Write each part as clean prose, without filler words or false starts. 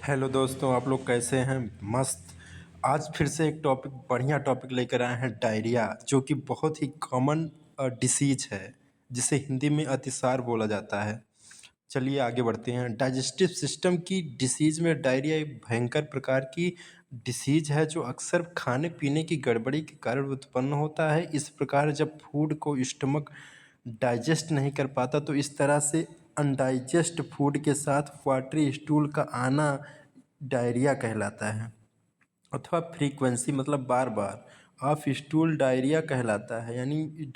Hello दोस्तों, आप लोग कैसे हैं? मस्त। आज फिर से एक बढ़िया टॉपिक लेकर आए हैं, डायरिया, जो कि बहुत ही कॉमन डिसीज है, जिसे हिंदी में अतिसार बोला जाता है। चलिए आगे बढ़ते हैं। डाइजेस्टिव सिस्टम की डिसीज में डायरिया एक भयंकर प्रकार की डिसीज है, जो अक्सर खाने पीने की गड़बड़ी के कारण उत्पन्न होता है। इस प्रकार जब फूड को स्टमक डाइजेस्ट नहीं कर पाता, तो इस तरह से अनडाइजेस्ट फूड के साथ वाटरी स्टूल का आना डायरिया कहलाता है, अथवा फ्रीक्वेंसी मतलब बार बार ऑफ स्टूल डायरिया कहलाता है। यानी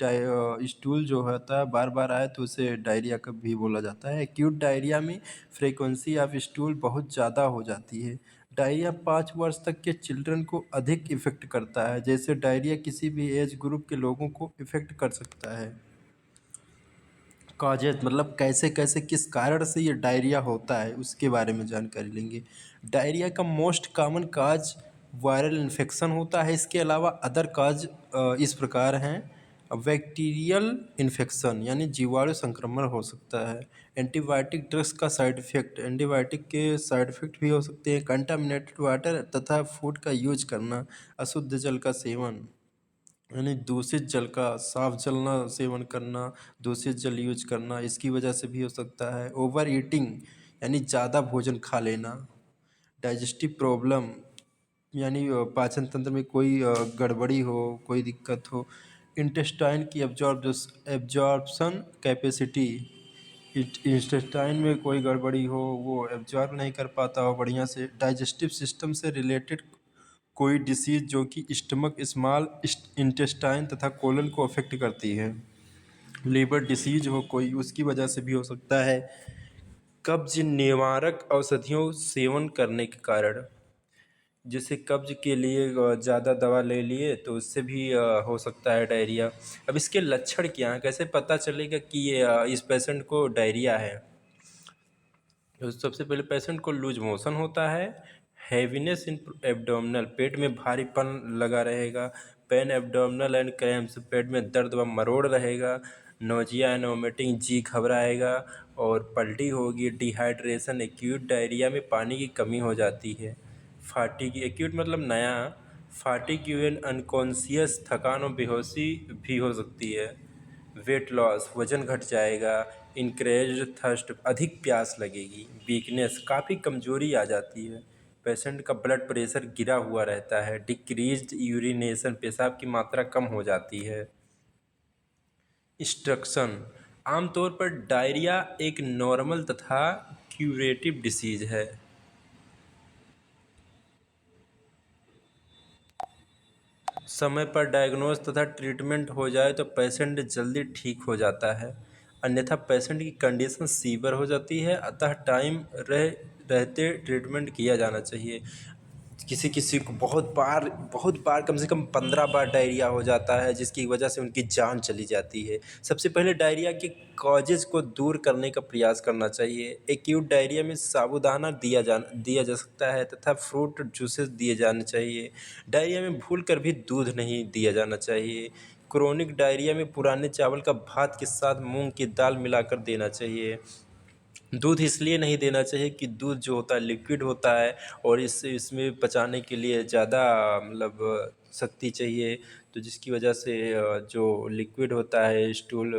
स्टूल जो होता है बार बार आए तो उसे डायरिया का भी बोला जाता है। एक्यूट डायरिया में फ्रीक्वेंसी ऑफ स्टूल बहुत ज़्यादा हो जाती है। डायरिया 5 वर्ष तक के चिल्ड्रन को अधिक इफ़ेक्ट करता है, जैसे डायरिया किसी भी एज ग्रुप के लोगों को इफ़ेक्ट कर सकता है। कॉजेज मतलब कैसे कैसे किस कारण से ये डायरिया होता है, उसके बारे में जानकारी लेंगे। डायरिया का most common cause viral infection होता है। इसके अलावा अदर काज इस प्रकार हैं। बैक्टीरियल इन्फेक्शन यानी जीवाणु संक्रमण हो सकता है। एंटीबायोटिक ड्रग्स का साइड इफ़ेक्ट, एंटीबायोटिक के साइड इफ़ेक्ट भी हो सकते हैं। कंटामिनेटेड वाटर तथा फूड का यूज करना, अशुद्ध जल का सेवन यानी दूषित जल का, साफ जल ना सेवन करना, दूषित जल यूज करना, इसकी वजह से भी हो सकता है। ओवर ईटिंग यानी ज़्यादा भोजन खा लेना। डाइजेस्टिव प्रॉब्लम यानी पाचन तंत्र में कोई गड़बड़ी हो, कोई दिक्कत हो। इंटेस्टाइन की एब्जॉर्प्शन कैपेसिटी, इंटेस्टाइन में कोई गड़बड़ी हो, वो एब्जॉर्ब नहीं कर पाता हो बढ़िया से। डाइजेस्टिव सिस्टम से रिलेटेड कोई डिसीज जो कि स्टमक, स्मॉल इंटेस्टाइन तथा कोलन को अफेक्ट करती है। लीवर डिसीज हो कोई, उसकी वजह से भी हो सकता है। कब्ज निवारक औषधियों सेवन करने के कारण, जैसे कब्ज के लिए ज़्यादा दवा ले लिए तो उससे भी हो सकता है डायरिया। अब इसके लक्षण क्या हैं, कैसे पता चलेगा कि ये इस पेशेंट को डायरिया है? तो सबसे पहले पेशेंट को लूज मोशन होता है। हैवीनेस इन एब्डोमिनल, पेट में भारीपन लगा रहेगा। पेन एब्डोमिनल एंड क्रैम्प्स, पेट में दर्द व मरोड़ रहेगा। नोजिया एंड वोमिटिंग, जी घबराएगा और पल्टी होगी। डिहाइड्रेशन, एक्यूट डायरिया में पानी की कमी हो जाती है। फाटीग, एक्यूट मतलब नया। फाटीग एंड अनकॉन्शियस, थकान और बेहोशी भी हो सकती है। वेट लॉस, वजन घट जाएगा। इंक्रेज्ड थर्स्ट, अधिक प्यास लगेगी। वीकनेस, काफ़ी कमजोरी आ जाती है। पेशेंट का ब्लड प्रेशर गिरा हुआ रहता है। डिक्रीज्ड यूरिनेशन, पेशाब की मात्रा कम हो जाती है। इंस्ट्रक्शन, आमतौर पर डायरिया एक नॉर्मल तथा क्यूरेटिव डिसीज है। समय पर डायग्नोज तथा ट्रीटमेंट हो जाए तो पेशेंट जल्दी ठीक हो जाता है, अन्यथा पेशेंट की कंडीशन सीवियर हो जाती है। अतः टाइम रहते ट्रीटमेंट किया जाना चाहिए। किसी किसी को बहुत बार कम से कम 15 बार डायरिया हो जाता है, जिसकी वजह से उनकी जान चली जाती है। सबसे पहले डायरिया के कॉजेज़ को दूर करने का प्रयास करना चाहिए। एक्यूट डायरिया में साबूदाना दिया जा सकता है तथा फ्रूट जूसेस दिए जाने चाहिए। डायरिया में भूल कर भी दूध नहीं दिया जाना चाहिए। क्रोनिक डायरिया में पुराने चावल का भात के साथ मूंग की दाल मिलाकर देना चाहिए। दूध इसलिए नहीं देना चाहिए कि दूध जो होता है लिक्विड होता है, और इसमें पचाने के लिए ज़्यादा मतलब शक्ति चाहिए, तो जिसकी वजह से जो लिक्विड होता है, स्टूल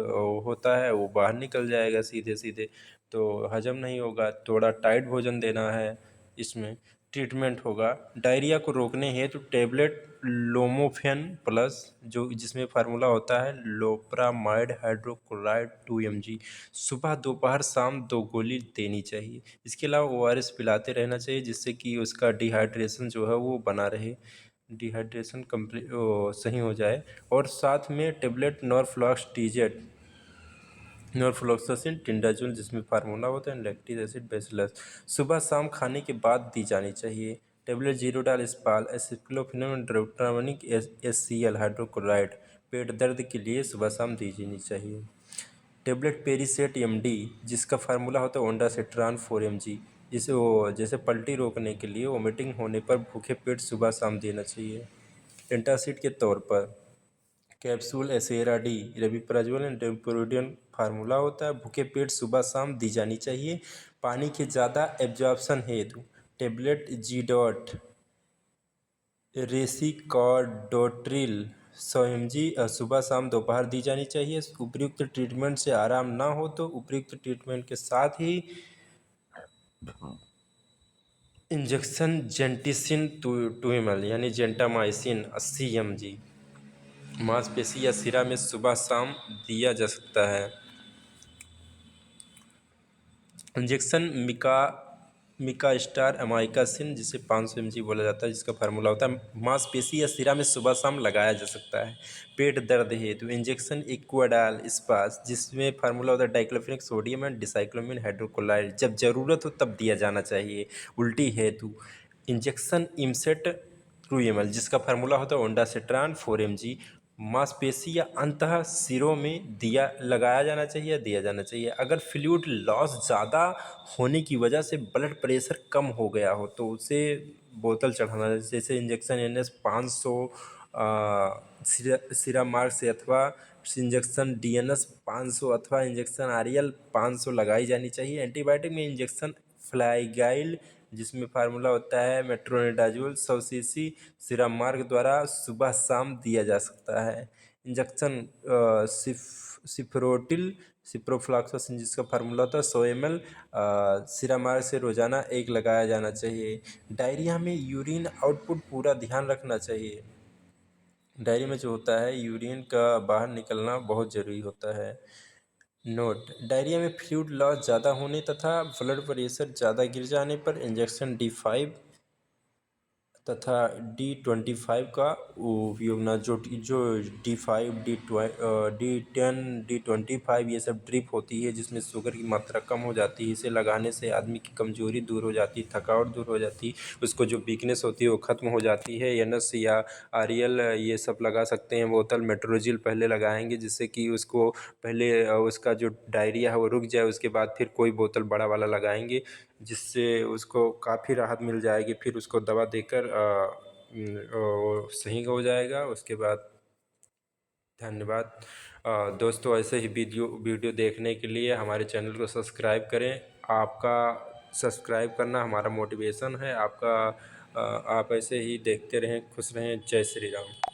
होता है, वो बाहर निकल जाएगा सीधे सीधे, तो हजम नहीं होगा। थोड़ा टाइट भोजन देना है। इसमें ट्रीटमेंट होगा। डायरिया को रोकने हेतु टेबलेट लोमोफेन प्लस, जो जिसमें फार्मूला होता है लोप्रामाइड हाइड्रोक्लोराइड 2 mg, सुबह दोपहर शाम 2 गोली देनी चाहिए। इसके अलावा ORS पिलाते रहना चाहिए, जिससे कि उसका डिहाइड्रेशन जो है वो बना रहे, डिहाइड्रेशन कंप्लीट सही हो जाए। और साथ में टेबलेट नॉरफ्लॉक्स TZ, नॉरफ्लॉक्सासिन टिंडाजोल, जिसमें फार्मूला होता है लैक्टिक एसिड बेसिलस, सुबह शाम खाने के बाद दी जानी चाहिए। Tablet Zerodol Spall, एसिक्लोफिनोन ड्रोप्टामिक HCl hydrochloride, पेट दर्द के लिए सुबह शाम दी जानी चाहिए। टेबलेट पेरीसेट MD, जिसका फार्मूला होता है ओंडासेट्रान 4 mg, जैसे पल्टी रोकने के लिए वोमिटिंग होने पर भूखे पेट सुबह शाम देना चाहिए। एंटासिड के तौर पर capsule Acera D, rabeprazole and domperidone formula होता है, भूखे पेट सुबह शाम दी जानी चाहिए। पानी के ज़्यादा एब्जॉर्प्शन हेतु टेबलेट जी डॉट रेसिकॉर्डोट्रिल 100 mg सुबह शाम दोपहर दी जानी चाहिए। उपयुक्त ट्रीटमेंट से आराम ना हो तो उपयुक्त ट्रीटमेंट के साथ ही इंजेक्शन जेंटिसिन 2 ml यानी जेंटामाइसिन 80 mg मांसपेशी या सिरा में सुबह शाम दिया जा सकता है। इंजेक्शन मिका स्टार अमाइकासिन जिसे 500 mg बोला जाता है, जिसका फार्मूला होता है मांसपेशी या सिरा में सुबह शाम लगाया जा सकता है। पेट दर्द हेतु इंजेक्शन इक्वाडाल स्पास जिसमें फार्मूला होता है डाइक्लोफेनेक सोडियम एंड डिसाइक्लोमिन हाइड्रोक्लोराइड, जब ज़रूरत हो तब दिया जाना चाहिए। उल्टी हेतु इंजेक्शन इमसेट 2 ml जिसका फार्मूला होता है ओंडासेट्रान 4 mg मांसपेशी या अंतः सिरों में लगाया जाना चाहिए, दिया जाना चाहिए। अगर फ्लूइड लॉस ज़्यादा होने की वजह से ब्लड प्रेशर कम हो गया हो तो उसे बोतल चढ़ाना, जैसे इंजेक्शन NS 500 सिरा मार्ग से, अथवा इंजेक्शन DNS 500 अथवा इंजेक्शन REL 500 लगाई जानी चाहिए। एंटीबायोटिक में इंजेक्शन फ्लाइगाइल जिसमें फार्मूला होता है मेट्रोनिडाजोल 100 cc सिरा मार्ग द्वारा सुबह शाम दिया जा सकता है। इंजेक्शन सिप्रोटिल सिप्रोफ्लॉक्सासिन जिसका फार्मूला होता है 100 ml सिरा मार्ग से रोजाना 1 लगाया जाना चाहिए। डायरिया में यूरिन आउटपुट पूरा ध्यान रखना चाहिए। डायरिया में जो होता है यूरिन का बाहर निकलना बहुत ज़रूरी होता है। नोट: डायरिया में फ्लूइड लॉस ज़्यादा होने तथा ब्लड प्रेशर ज़्यादा गिर जाने पर इंजेक्शन D5 तथा D25 का उपयोग ना, जो D5 D10 D25 ये सब ड्रिप होती है जिसमें शुगर की मात्रा कम हो जाती है। इसे लगाने से आदमी की कमजोरी दूर हो जाती है, थकावट दूर हो जाती है, उसको जो वीकनेस होती है वो ख़त्म हो जाती है। NS या REL ये सब लगा सकते हैं। बोतल मेट्रोजिल पहले लगाएंगे जिससे कि उसको पहले उसका जो डायरिया है वो रुक जाए, उसके बाद फिर कोई बोतल बड़ा वाला लगाएंगे जिससे उसको काफ़ी राहत मिल जाएगी। फिर उसको दवा देकर वो सही हो जाएगा। उसके बाद धन्यवाद। दोस्तों, ऐसे ही वीडियो देखने के लिए हमारे चैनल को सब्सक्राइब करें। आपका सब्सक्राइब करना हमारा मोटिवेशन है। आप ऐसे ही देखते रहें। खुश रहें। जय श्री राम।